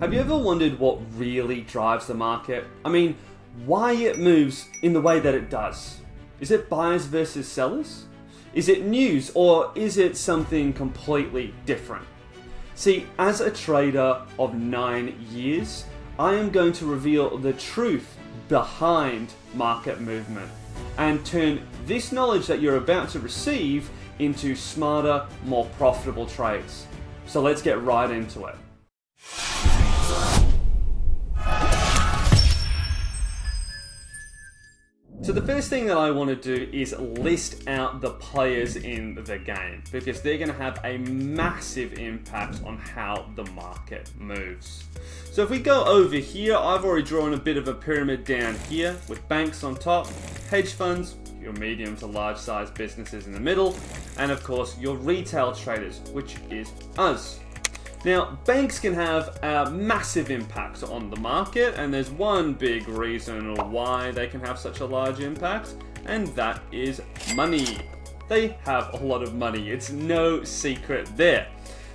Have you ever wondered what really drives the market? I mean, why it moves in the way that it does? Is it buyers versus sellers? Is it news, or is it something completely different? See, as a trader of 9 years, I am going to reveal the truth behind market movement and turn this knowledge that you're about to receive into smarter, more profitable trades. So let's get right into it. So the first thing that I want to do is list out the players in the game, because they're going to have a massive impact on how the market moves. So if we go over here, I've already drawn a bit of a pyramid down here with banks on top, hedge funds, your medium to large size businesses in the middle, and of course your retail traders, which is us. Now, banks can have a massive impact on the market, and there's one big reason why they can have such a large impact, and that is money. They have a lot of money. It's no secret there.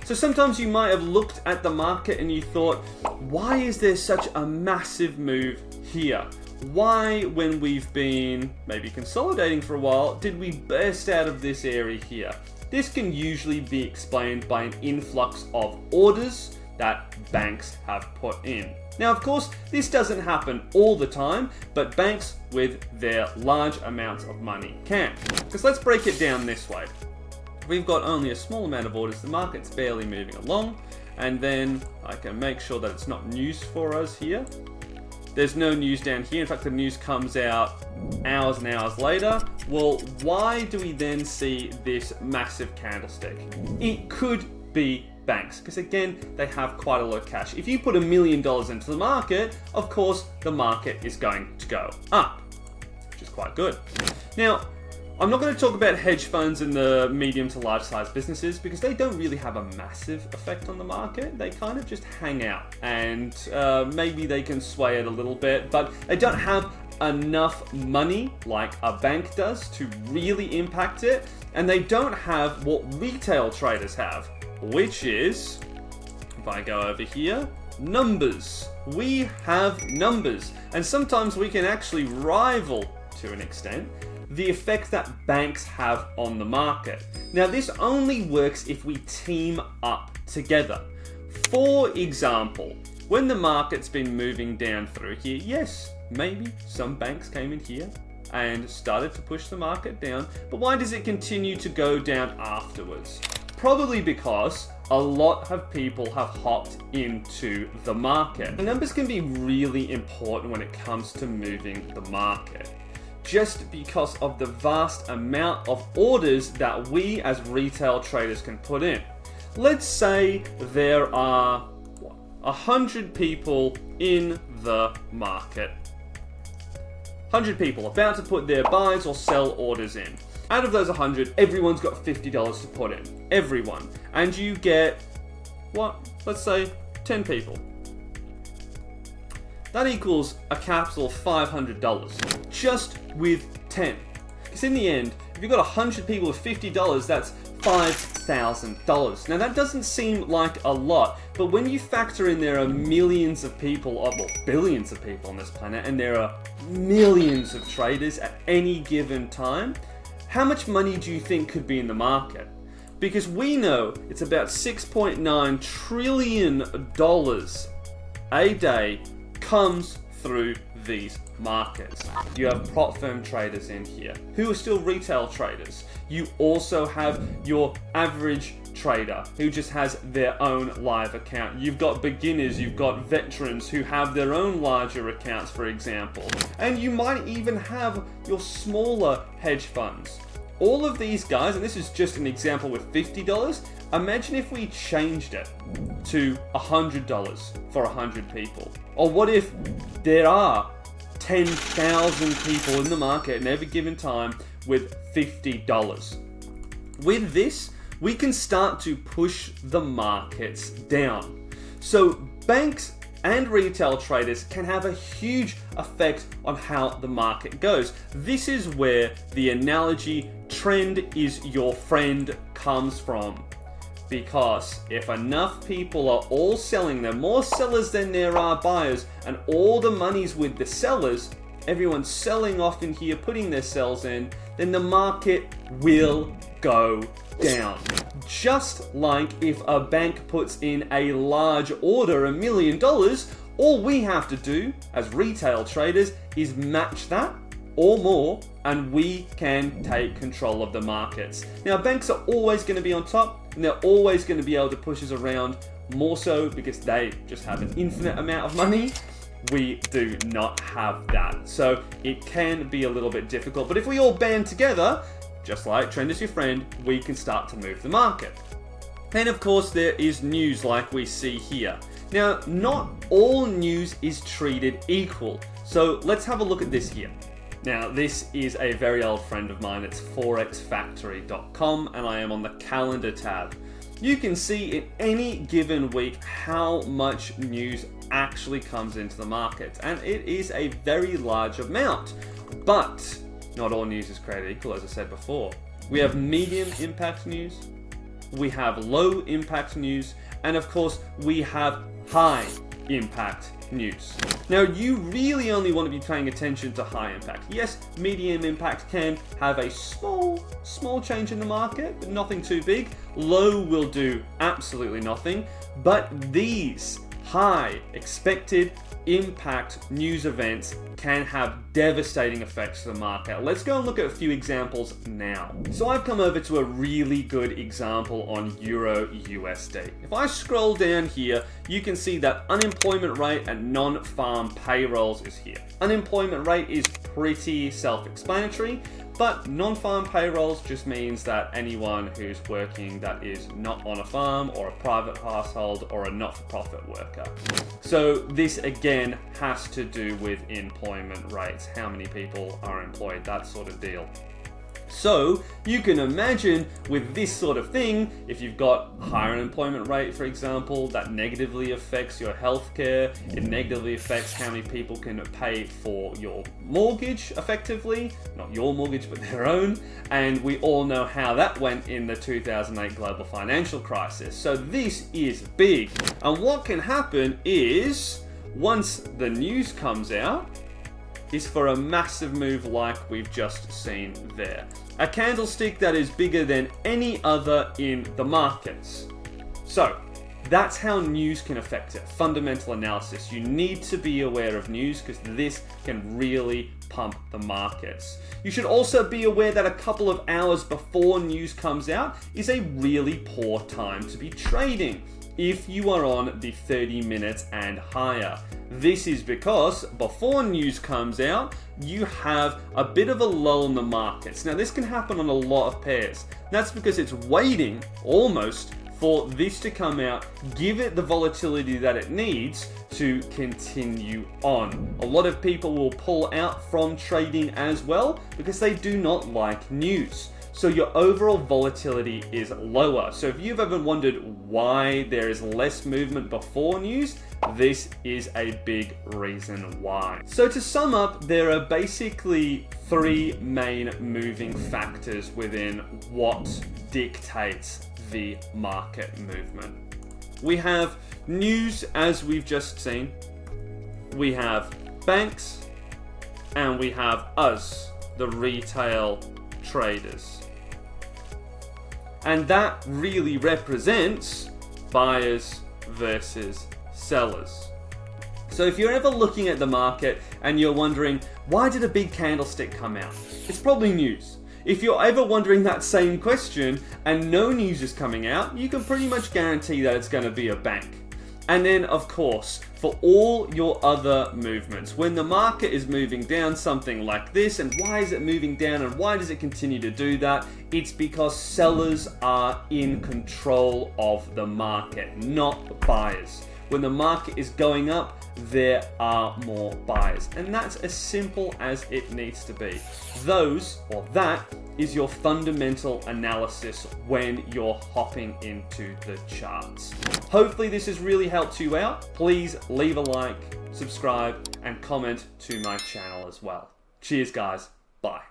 So sometimes you might have looked at the market and you thought, why is there such a massive move here? Why, when we've been maybe consolidating for a while, did we burst out of this area here? This can usually be explained by an influx of orders that banks have put in. Now, of course, this doesn't happen all the time, but banks with their large amounts of money can. Because let's break it down this way. We've got only a small amount of orders, the market's barely moving along, and then I can make sure that it's not news for us here. There's no news down here. In fact, the news comes out hours and hours later. Well, why do we then see this massive candlestick? It could be banks, because again, they have quite a lot of cash. If you put $1 million into the market, of course, the market is going to go up, which is quite good. Now, I'm not going to talk about hedge funds and the medium to large size businesses, because they don't really have a massive effect on the market. They kind of just hang out, and maybe they can sway it a little bit, but they don't have enough money like a bank does to really impact it, and they don't have what retail traders have, which is, if I go over here, numbers. We have numbers, and sometimes we can actually rival, to an extent, the effect that banks have on the market. Now, this only works if we team up together. For example, when the market's been moving down through here, yes, maybe some banks came in here and started to push the market down, but why does it continue to go down afterwards? Probably because a lot of people have hopped into the market. The numbers can be really important when it comes to moving the market, just because of the vast amount of orders that we as retail traders can put in. Let's say there are 100 people in the market. 100 people about to put their buys or sell orders in. Out of those 100, everyone's got $50 to put in. Everyone. And you get, let's say 10 people. That equals a capital of $500, just with 10. Because in the end, if you've got 100 people with $50, that's $5,000. Now that doesn't seem like a lot, but when you factor in there are millions of people, well, billions of people on this planet, and there are millions of traders at any given time, how much money do you think could be in the market? Because we know it's about $6.9 trillion a day comes through these markets. You have prop firm traders in here who are still retail traders. You also have your average trader who just has their own live account. You've got beginners, you've got veterans who have their own larger accounts, for example. And you might even have your smaller hedge funds. All of these guys, and this is just an example with $50, imagine if we changed it to $100 for 100 people. Or what if there are 10,000 people in the market at every given time with $50? With this, we can start to push the markets down. So banks and retail traders can have a huge effect on how the market goes. This is where the analogy "trend is your friend" comes from. Because if enough people are all selling, there are more sellers than there are buyers, and all the money's with the sellers, everyone's selling off in here, putting their sells in, then the market will go down. Just like if a bank puts in a large order, $1 million, all we have to do as retail traders is match that or more, and we can take control of the markets. Now, banks are always going to be on top, and they're always going to be able to push us around, more so because they just have an infinite amount of money. We do not have that. So it can be a little bit difficult, but if we all band together, just like Trend is your friend, we can start to move the market. Then of course there is news like we see here. Now, not all news is treated equal. So let's have a look at this here. Now, this is a very old friend of mine. It's forexfactory.com, and I am on the calendar tab. You can see in any given week how much news actually comes into the market, and it is a very large amount. But not all news is created equal, as I said before. We have medium impact news, we have low impact news, and of course we have high impact news. Now, you really only want to be paying attention to high impact. Yes, medium impact can have a small change in the market, but nothing too big. Low will do absolutely nothing, but these high expected impact news events can have devastating effects to the market. Let's go and look at a few examples now. So I've come over to a really good example on Euro USD. If I scroll down here, you can see that unemployment rate and non-farm payrolls is here. Unemployment rate is pretty self-explanatory, but non-farm payrolls just means that anyone who's working that is not on a farm or a private household or a not-for-profit worker. So this again has to do with employment rates, how many people are employed, that sort of deal. So you can imagine with this sort of thing, if you've got higher unemployment rate, for example, that negatively affects your healthcare, it negatively affects how many people can pay for your mortgage effectively, not your mortgage, but their own. And we all know how that went in the 2008 global financial crisis. So this is big. And what can happen is, once the news comes out, is for a massive move like we've just seen there. A candlestick that is bigger than any other in the markets. So that's how news can affect it. Fundamental analysis. You need to be aware of news because this can really pump the markets. You should also be aware that a couple of hours before news comes out is a really poor time to be trading if you are on the 30 minutes and higher. This is because before news comes out, you have a bit of a lull in the markets. Now, this can happen on a lot of pairs. That's because it's waiting almost for this to come out, give it the volatility that it needs to continue on. A lot of people will pull out from trading as well because they do not like news. So your overall volatility is lower. So if you've ever wondered why there is less movement before news, this is a big reason why. So to sum up, there are basically three main moving factors within what dictates the market movement. We have news, as we've just seen. We have banks, and we have us, the retail traders. And that really represents buyers versus sellers. So if you're ever looking at the market and you're wondering, why did a big candlestick come out? It's probably news. If you're ever wondering that same question and no news is coming out, you can pretty much guarantee that it's going to be a bank. And then, of course, for all your other movements, when the market is moving down something like this, and why is it moving down and why does it continue to do that? It's because sellers are in control of the market, not buyers. When the market is going up, there are more buyers. And that's as simple as it needs to be. That is your fundamental analysis when you're hopping into the charts. Hopefully this has really helped you out. Please leave a like, subscribe, and comment to my channel as well. Cheers, guys. Bye.